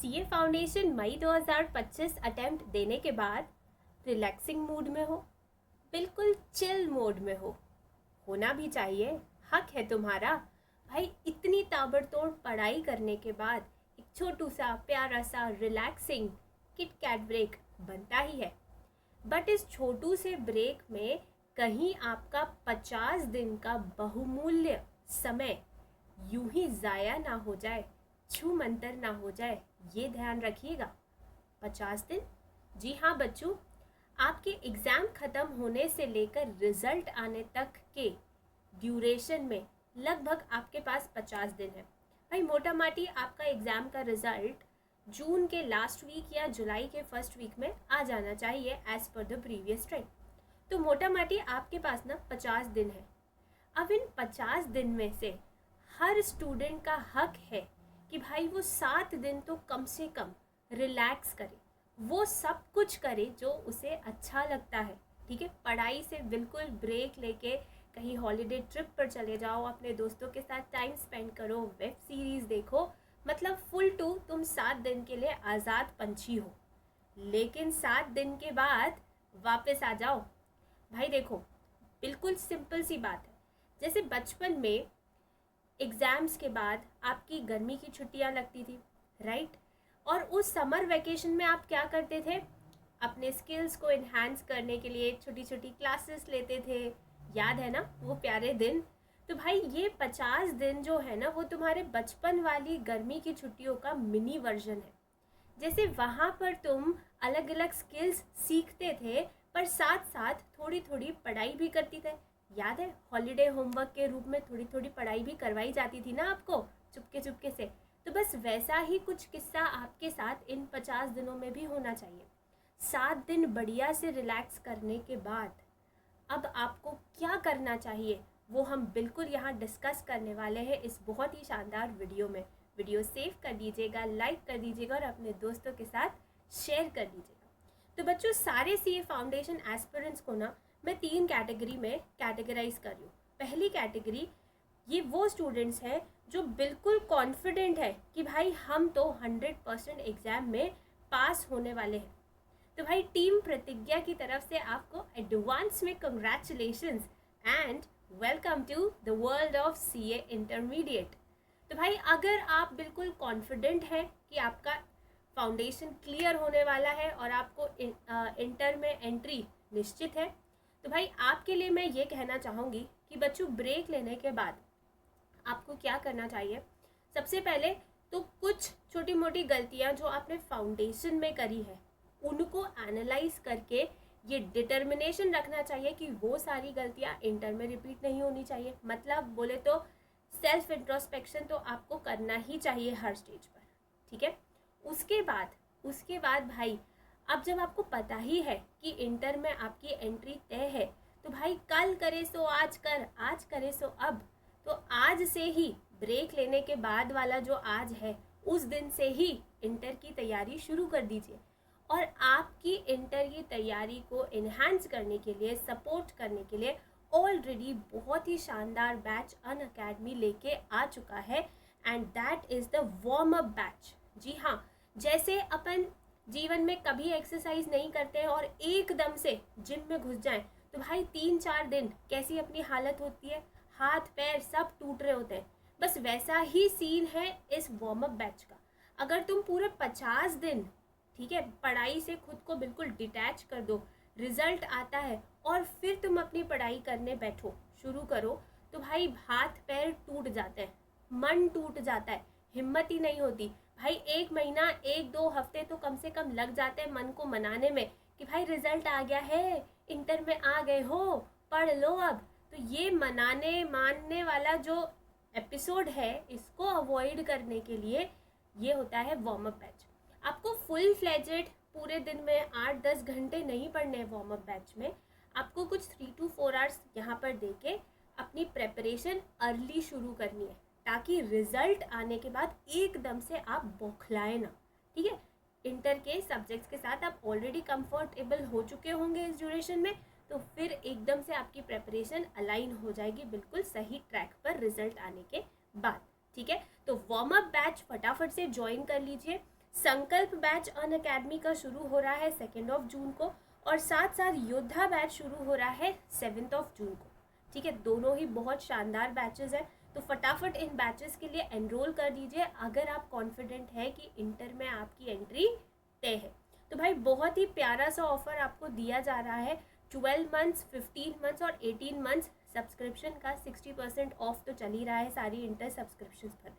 CA foundation मई 2025 attempt देने के बाद रिलैक्सिंग मूड में हो, बिल्कुल चिल मोड में हो, होना भी चाहिए, हक है तुम्हारा। भाई इतनी ताबड़तोड़ पढ़ाई करने के बाद एक छोटू सा प्यारा सा रिलैक्सिंग किट कैट ब्रेक बनता ही है। बट इस छोटू से ब्रेक में कहीं आपका 50 दिन का बहुमूल्य समय यूं ही ज़ाया ना हो जाए, छू मंतर ना हो जाए, ये ध्यान रखिएगा। 50 दिन, जी हाँ बच्चों, आपके एग्ज़ाम ख़त्म होने से लेकर रिज़ल्ट आने तक के ड्यूरेशन में लगभग आपके पास 50 दिन है। भाई मोटा माटी आपका एग्ज़ाम का रिज़ल्ट जून के लास्ट वीक या जुलाई के फर्स्ट वीक में आ जाना चाहिए as per the previous trend. तो मोटा माटी आपके पास ना 50 दिन है। अब इन 50 दिन में से हर स्टूडेंट का हक है कि भाई वो 7 दिन तो कम से कम रिलैक्स करे, वो सब कुछ करे जो उसे अच्छा लगता है। ठीक है, पढ़ाई से बिल्कुल ब्रेक लेके कहीं हॉलीडे ट्रिप पर चले जाओ, अपने दोस्तों के साथ टाइम स्पेंड करो, वेब सीरीज़ देखो, मतलब फुल टू तुम 7 दिन के लिए आज़ाद पंछी हो। लेकिन 7 दिन के बाद वापस आ जाओ। भाई देखो, बिल्कुल सिंपल सी बात है। जैसे बचपन में एग्ज़ाम्स के बाद आपकी गर्मी की छुट्टियां लगती थी, राइट? और उस समर वेकेशन में आप क्या करते थे? अपने स्किल्स को इन्हांस करने के लिए छोटी छोटी क्लासेस लेते थे। याद है ना वो प्यारे दिन? तो भाई ये 50 दिन जो है ना, वो तुम्हारे बचपन वाली गर्मी की छुट्टियों का मिनी वर्जन है। जैसे वहाँ पर तुम अलग अलग स्किल्स सीखते थे, पर साथ साथ थोड़ी थोड़ी पढ़ाई भी करती थे। याद है, हॉलीडे होमवर्क के रूप में थोड़ी थोड़ी पढ़ाई भी करवाई जाती थी ना आपको, चुपके चुपके से। तो बस वैसा ही कुछ किस्सा आपके साथ इन 50 दिनों में भी होना चाहिए। 7 दिन बढ़िया से रिलैक्स करने के बाद अब आपको क्या करना चाहिए, वो हम बिल्कुल यहाँ डिस्कस करने वाले हैं इस बहुत ही शानदार वीडियो में। वीडियो सेव कर दीजिएगा, लाइक कर दीजिएगा और अपने दोस्तों के साथ शेयर कर दीजिएगा। तो बच्चों, सारे सीए फाउंडेशन एस्पिरेंट्स को ना मैं 3 कैटेगरी में कैटेगराइज कर रही हूँ। पहली कैटेगरी, ये वो स्टूडेंट्स हैं जो बिल्कुल कॉन्फिडेंट है कि भाई हम तो 100% एग्ज़ाम में पास होने वाले हैं। तो भाई टीम प्रतिज्ञा की तरफ से आपको एडवांस में congratulations and welcome to the world of CA intermediate. तो भाई अगर आप बिल्कुल कॉन्फिडेंट हैं कि आपका फाउंडेशन क्लियर होने वाला है और आपको इंटर में एंट्री निश्चित है, तो भाई आपके लिए मैं ये कहना चाहूँगी कि बच्चों, ब्रेक लेने के बाद आपको क्या करना चाहिए। सबसे पहले तो कुछ छोटी मोटी गलतियाँ जो आपने फाउंडेशन में करी है उनको एनालाइज करके ये डिटर्मिनेशन रखना चाहिए कि वो सारी गलतियाँ इंटर में रिपीट नहीं होनी चाहिए। मतलब बोले तो सेल्फ इंट्रोस्पेक्शन तो आपको करना ही चाहिए हर स्टेज पर। ठीक है, उसके बाद भाई, अब जब आपको पता ही है कि इंटर में आपकी एंट्री तय है, तो भाई कल करे सो आज कर, आज करे सो अब। तो आज से ही, ब्रेक लेने के बाद वाला जो आज है, उस दिन से ही इंटर की तैयारी शुरू कर दीजिए। और आपकी इंटर की तैयारी को इन्हांस करने के लिए, सपोर्ट करने के लिए ऑलरेडी बहुत ही शानदार बैच अनअकैडमी लेके आ चुका है, and that is the warm up batch. जी हाँ, जैसे अपन जीवन में कभी एक्सरसाइज नहीं करते हैं और एकदम से जिम में घुस जाएं, तो भाई 3-4 दिन कैसी अपनी हालत होती है, हाथ पैर सब टूट रहे होते हैं। बस वैसा ही सीन है इस वार्म अप बैच का। अगर तुम पूरे 50 दिन, ठीक है, पढ़ाई से खुद को बिल्कुल डिटैच कर दो, रिजल्ट आता है और फिर तुम अपनी पढ़ाई करने बैठो, शुरू करो, तो भाई हाथ पैर टूट जाते हैं, मन टूट जाता है, हिम्मत ही नहीं होती। भाई 1 महीना 1-2 हफ्ते तो कम से कम लग जाते हैं मन को मनाने में कि भाई रिजल्ट आ गया है, इंटर में आ गए हो, पढ़ लो अब। तो ये मनाने मानने वाला जो एपिसोड है, इसको अवॉइड करने के लिए ये होता है वार्म अप बैच। आपको फुल फ्लेजेड पूरे दिन में 8-10 घंटे नहीं पढ़ने वार्म अप बैच में। आपको कुछ 3 to 4 आवर्स यहाँ पर देके अपनी प्रेपरेशन अर्ली शुरू करनी है, ताकि रिजल्ट आने के बाद एकदम से आप बौखलाए ना। ठीक है, इंटर के सब्जेक्ट्स के साथ आप ऑलरेडी कंफर्टेबल हो चुके होंगे इस ड्यूरेशन में, तो फिर एकदम से आपकी प्रेपरेशन अलाइन हो जाएगी बिल्कुल सही ट्रैक पर रिजल्ट आने के बाद। ठीक है, तो वार्म अप बैच फटाफट से ज्वाइन कर लीजिए। संकल्प बैच अनअकैडमी का शुरू हो रहा है 2 जून को, और साथ साथ योद्धा बैच शुरू हो रहा है 7 जून को। ठीक है, दोनों ही बहुत शानदार बैचेस हैं, तो फटाफट इन बैचेस के लिए एनरोल कर दीजिए अगर आप कॉन्फिडेंट है कि इंटर में आपकी एंट्री तय है। तो भाई बहुत ही प्यारा सा ऑफर आपको दिया जा रहा है, 12 मंथ्स, 15 मंथ्स और 18 मंथ्स सब्सक्रिप्शन का 60% ऑफ तो चल ही रहा है सारी इंटर सब्सक्रिप्शन पर।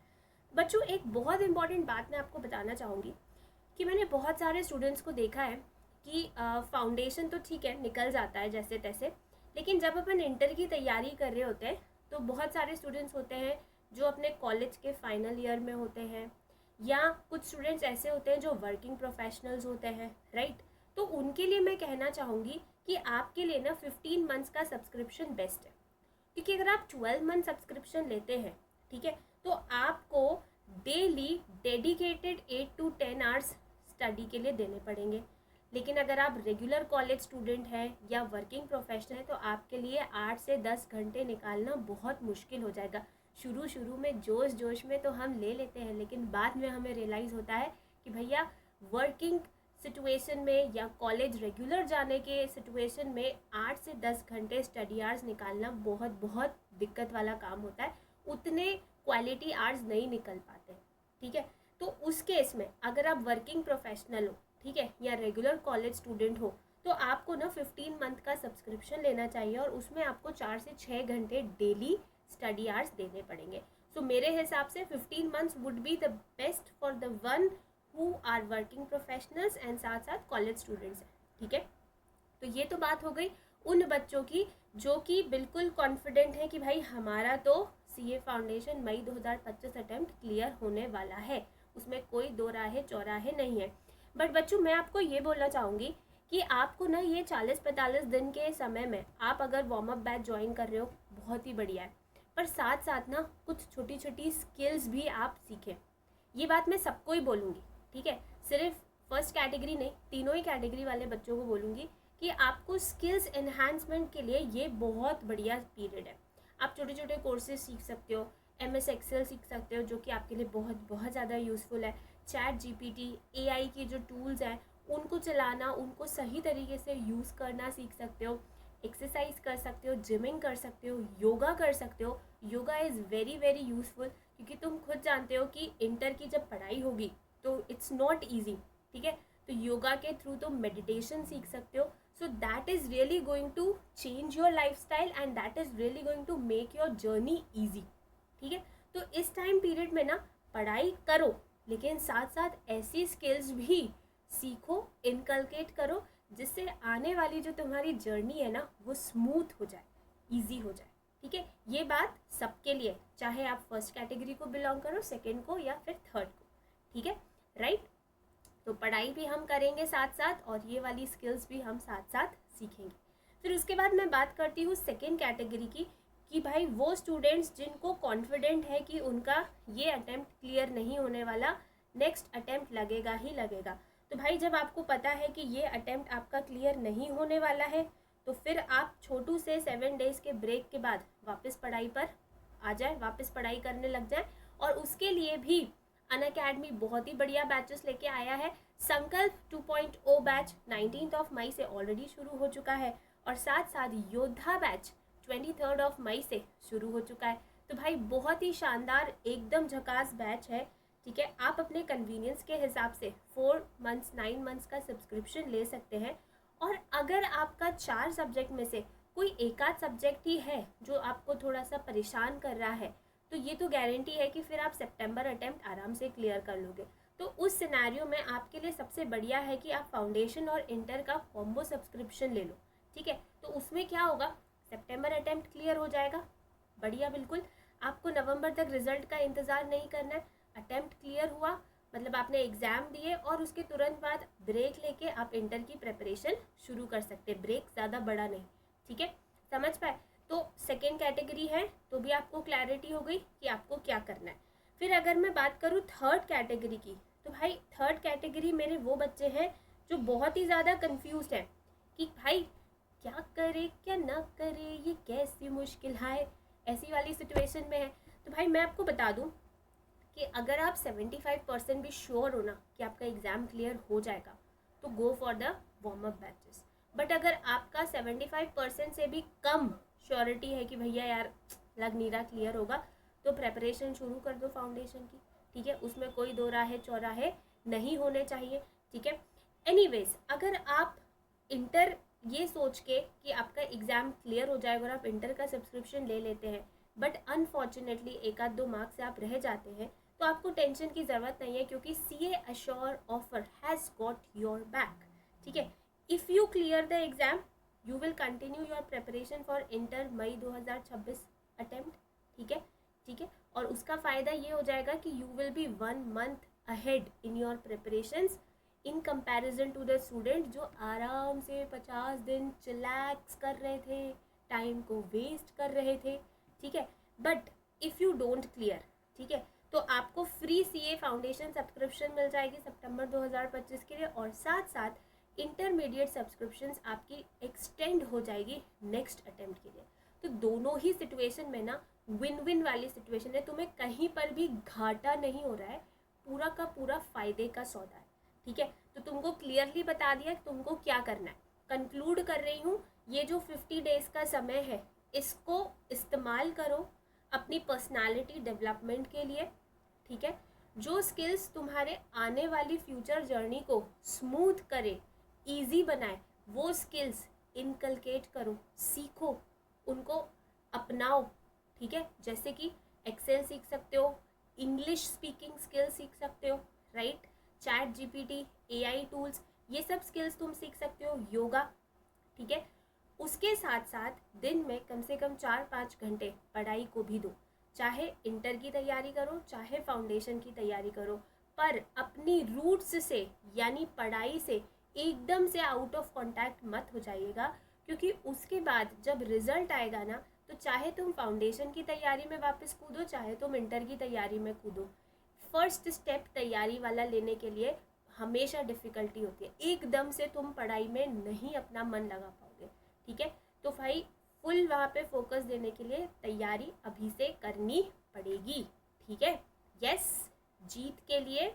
बच्चों एक बहुत इंपॉर्टेंट बात मैं आपको बताना चाहूँगी कि मैंने बहुत सारे स्टूडेंट्स को देखा है कि फाउंडेशन तो ठीक है निकल जाता है जैसे तैसे, लेकिन जब अपन इंटर की तैयारी कर रहे होते हैं तो बहुत सारे स्टूडेंट्स होते हैं जो अपने कॉलेज के फाइनल ईयर में होते हैं, या कुछ स्टूडेंट्स ऐसे होते हैं जो वर्किंग प्रोफेशनल्स होते हैं, राइट। तो उनके लिए मैं कहना चाहूँगी कि आपके लिए ना 15 मंथ्स का सब्सक्रिप्शन बेस्ट है, क्योंकि अगर आप 12 मंथ सब्सक्रिप्शन लेते हैं, ठीक है, तो आपको daily dedicated 8 to 10 hours study के लिए देने पड़ेंगे। लेकिन अगर आप रेगुलर कॉलेज स्टूडेंट हैं या वर्किंग प्रोफेशनल है तो आपके लिए 8 से 10 घंटे निकालना बहुत मुश्किल हो जाएगा। शुरू में जोश में तो हम ले लेते हैं, लेकिन बाद में हमें रियलाइज़ होता है कि भैया वर्किंग सिचुएशन में या कॉलेज रेगुलर जाने के सिचुएशन में 8 से 10 घंटे स्टडी आवर्स निकालना बहुत दिक्कत वाला काम होता है, उतने क्वालिटी आवर्स नहीं निकल पाते। ठीक है, तो उस केस में अगर आप वर्किंग प्रोफेशनल हो, ठीक है, या रेगुलर कॉलेज स्टूडेंट हो, तो आपको ना 15 मंथ का सब्सक्रिप्शन लेना चाहिए और उसमें आपको 4 से 6 घंटे डेली स्टडी आवर्स देने पड़ेंगे। सो मेरे हिसाब से 15 months would be the best for the one who are working professionals and साथ साथ कॉलेज स्टूडेंट्स हैं। ठीक है, तो ये तो बात हो गई उन बच्चों की जो कि बिल्कुल कॉन्फिडेंट है कि भाई हमारा तो CA फाउंडेशन मई 2025 अटेम्प्ट क्लियर होने वाला है, उसमें कोई दो राहे चौराहे नहीं है। बट बच्चों मैं आपको ये बोलना चाहूँगी कि आपको ना ये 40-45 दिन के समय में आप अगर वार्म अप बैच ज्वाइन कर रहे हो बहुत ही बढ़िया है, पर साथ साथ ना कुछ छोटी छोटी स्किल्स भी आप सीखें। ये बात मैं सबको ही बोलूँगी, ठीक है, सिर्फ फर्स्ट कैटेगरी नहीं, तीनों ही कैटेगरी वाले बच्चों को बोलूँगी कि आपको स्किल्स एनहांसमेंट के लिए ये बहुत बढ़िया पीरियड है। आप छोटे छोटे कोर्सेज सीख सकते हो, MS Excel सीख सकते हो जो कि आपके लिए बहुत ज़्यादा यूज़फुल है। ChatGPT, AI की जो टूल्स हैं उनको चलाना, उनको सही तरीके से यूज़ करना सीख सकते हो। एक्सरसाइज कर सकते हो, जिमिंग कर सकते हो, योगा कर सकते हो। योगा इज़ वेरी यूज़फुल, क्योंकि तुम खुद जानते हो कि इंटर की जब पढ़ाई होगी तो इट्स नॉट ईजी। ठीक है, तो योगा के थ्रू तुम मेडिटेशन सीख सकते हो। So that is really going to change your life style and that is really going to make your journey easy. ठीक है, तो इस टाइम पीरियड में ना पढ़ाई करो, लेकिन साथ साथ ऐसी स्किल्स भी सीखो, इनकलकेट करो, जिससे आने वाली जो तुम्हारी जर्नी है ना वो स्मूथ हो जाए, इजी हो जाए। ठीक है, ये बात सबके लिए, चाहे आप फर्स्ट कैटेगरी को बिलोंग करो, सेकंड को या फिर थर्ड को। ठीक है, राइट। तो पढ़ाई भी हम करेंगे साथ साथ और ये वाली स्किल्स भी हम साथ साथ सीखेंगे। फिर उसके बाद मैं बात करती हूँ सेकेंड कैटेगरी की, कि भाई वो स्टूडेंट्स जिनको कॉन्फिडेंट है कि उनका ये अटेम्प्ट क्लियर नहीं होने वाला, नेक्स्ट अटेम्प्ट लगेगा ही लगेगा। तो भाई जब आपको पता है कि ये अटेम्प्ट आपका क्लियर नहीं होने वाला है, तो फिर आप छोटू से 7 डेज़ के ब्रेक के बाद वापस पढ़ाई पर आ जाए, वापस पढ़ाई करने लग जाए। और उसके लिए भी अनअकैडमी बहुत ही बढ़िया बैचेस लेके आया है। संकल्प 2.0 बैच 19 मई से ऑलरेडी शुरू हो चुका है, और साथ साथ योद्धा बैच 23 मई से शुरू हो चुका है। तो भाई बहुत ही शानदार, एकदम झकास बैच है। ठीक है, आप अपने कन्वीनियंस के हिसाब से 4 मंथ्स 9 मंथ्स का सब्सक्रिप्शन ले सकते हैं। और अगर आपका 4 सब्जेक्ट में से कोई एक आध सब्जेक्ट ही है जो आपको थोड़ा सा परेशान कर रहा है, तो ये तो गारंटी है कि फिर आप सितंबर अटेम्प्ट आराम से क्लियर कर लोगे। तो उस सिनेरियो में आपके लिए सबसे बढ़िया है कि आप फाउंडेशन और इंटर का कॉम्बो सब्सक्रिप्शन ले लो। ठीक है, तो उसमें क्या होगा, सितंबर अटेम्प्ट क्लियर हो जाएगा, बढ़िया बिल्कुल। आपको नवंबर तक रिजल्ट का इंतज़ार नहीं करना है। अटेम्प्ट क्लियर हुआ मतलब आपने एग्ज़ाम दिए और उसके तुरंत बाद ब्रेक लेके आप इंटर की प्रिपरेशन शुरू कर सकते हैं। ब्रेक ज़्यादा बड़ा नहीं। ठीक है, समझ पाए। तो सेकेंड कैटेगरी है तो भी आपको क्लैरिटी हो गई कि आपको क्या करना है। फिर अगर मैं बात करूँ थर्ड कैटेगरी की, तो भाई थर्ड कैटेगरी मेरे वो बच्चे हैं जो बहुत ही ज़्यादा कन्फ्यूज़ हैं कि भाई क्या करे क्या ना करे, ये कैसी मुश्किल है, ऐसी वाली सिचुएशन में है। तो भाई मैं आपको बता दूं, कि अगर आप 75% भी श्योर हो ना कि आपका एग्ज़ाम क्लियर हो जाएगा तो go for the warm up batches. But अगर आपका 75% से भी कम श्योरिटी है कि भैया यार लग नहीं रहा क्लियर होगा, तो प्रेपरेशन शुरू कर दो फाउंडेशन की, ठीक है। उसमें कोई दो राहे चौराहे नहीं होने चाहिए, ठीक है। एनीवेज, अगर आप इंटर ये सोच के कि आपका एग्ज़ाम क्लियर हो जाएगा और आप इंटर का सब्सक्रिप्शन ले लेते हैं, बट अनफॉर्चुनेटली एक आध दो मार्क्स से आप रह जाते हैं, तो आपको टेंशन की ज़रूरत नहीं है, क्योंकि CA assure offer has got your back, ठीक है। If you clear the exam you will continue your preparation for inter May 2026 attempt, ठीक है, ठीक है। और उसका फ़ायदा ये हो जाएगा कि you will be 1 month ahead in your preparations in comparison to the student जो आराम से 50 दिन चिलैक्स कर रहे थे, टाइम को वेस्ट कर रहे थे, ठीक है। But if you don't clear, ठीक है, तो आपको फ्री CA फाउंडेशन सब्सक्रिप्शन मिल जाएगी सितंबर 2025 के लिए, और साथ साथ इंटरमीडिएट सब्सक्रिप्शंस आपकी एक्सटेंड हो जाएगी नेक्स्ट अटेम्प्ट के लिए। तो दोनों ही सिचुएशन में ना विन विन वाली सिचुएशन है, तुम्हें कहीं पर भी घाटा नहीं हो रहा है, पूरा का पूरा फ़ायदे का सौदा है, ठीक है। तो तुमको क्लियरली बता दिया कि तुमको क्या करना है। कंक्लूड कर रही हूँ, ये जो 50 डेज़ का समय है इसको इस्तेमाल करो अपनी पर्सनालिटी डेवलपमेंट के लिए, ठीक है। जो स्किल्स तुम्हारे आने वाली फ्यूचर जर्नी को स्मूथ करे, इजी बनाए, वो स्किल्स इनकलकेट करो, सीखो, उनको अपनाओ, ठीक है। जैसे कि एक्सेल सीख सकते हो, इंग्लिश स्पीकिंग स्किल्स सीख सकते हो, राइट, ChatGPT, AI टूल्स, ये सब स्किल्स तुम सीख सकते हो, योगा, ठीक है। उसके साथ साथ दिन में कम से कम 4-5 घंटे पढ़ाई को भी दो, चाहे इंटर की तैयारी करो चाहे फाउंडेशन की तैयारी करो, पर अपनी रूट्स से यानी पढ़ाई से एकदम से आउट ऑफ कॉन्टैक्ट मत हो जाइएगा, क्योंकि उसके बाद जब रिजल्ट आएगा ना, तो चाहे तुम फाउंडेशन की तैयारी में वापस कूदो चाहे तुम इंटर की तैयारी में कूदो, फर्स्ट स्टेप तैयारी वाला लेने के लिए हमेशा डिफ़िकल्टी होती है, एकदम से तुम पढ़ाई में नहीं अपना मन लगा पाओगे, ठीक है। तो भाई फुल वहाँ पे फोकस देने के लिए तैयारी अभी से करनी पड़ेगी, ठीक है। यस, जीत के लिए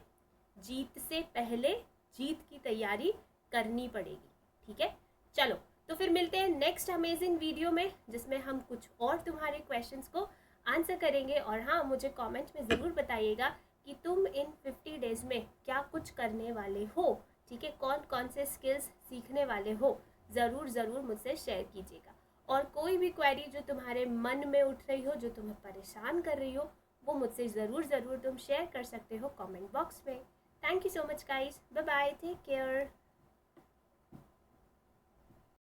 जीत से पहले जीत की तैयारी करनी पड़ेगी, ठीक है। चलो, तो फिर मिलते हैं नेक्स्ट अमेजिंग वीडियो में, जिसमें हम कुछ और तुम्हारे क्वेश्चंस को आंसर करेंगे। और हाँ, मुझे कमेंट में ज़रूर बताइएगा कि तुम इन 50 डेज़ में क्या कुछ करने वाले हो, ठीक है, कौन कौन से स्किल्स सीखने वाले हो, ज़रूर मुझसे शेयर कीजिएगा। और कोई भी क्वेरी जो तुम्हारे मन में उठ रही हो, जो तुम्हें परेशान कर रही हो, वो मुझसे ज़रूर तुम शेयर कर सकते हो कमेंट बॉक्स में। Thank you so much guys, bye bye, take care.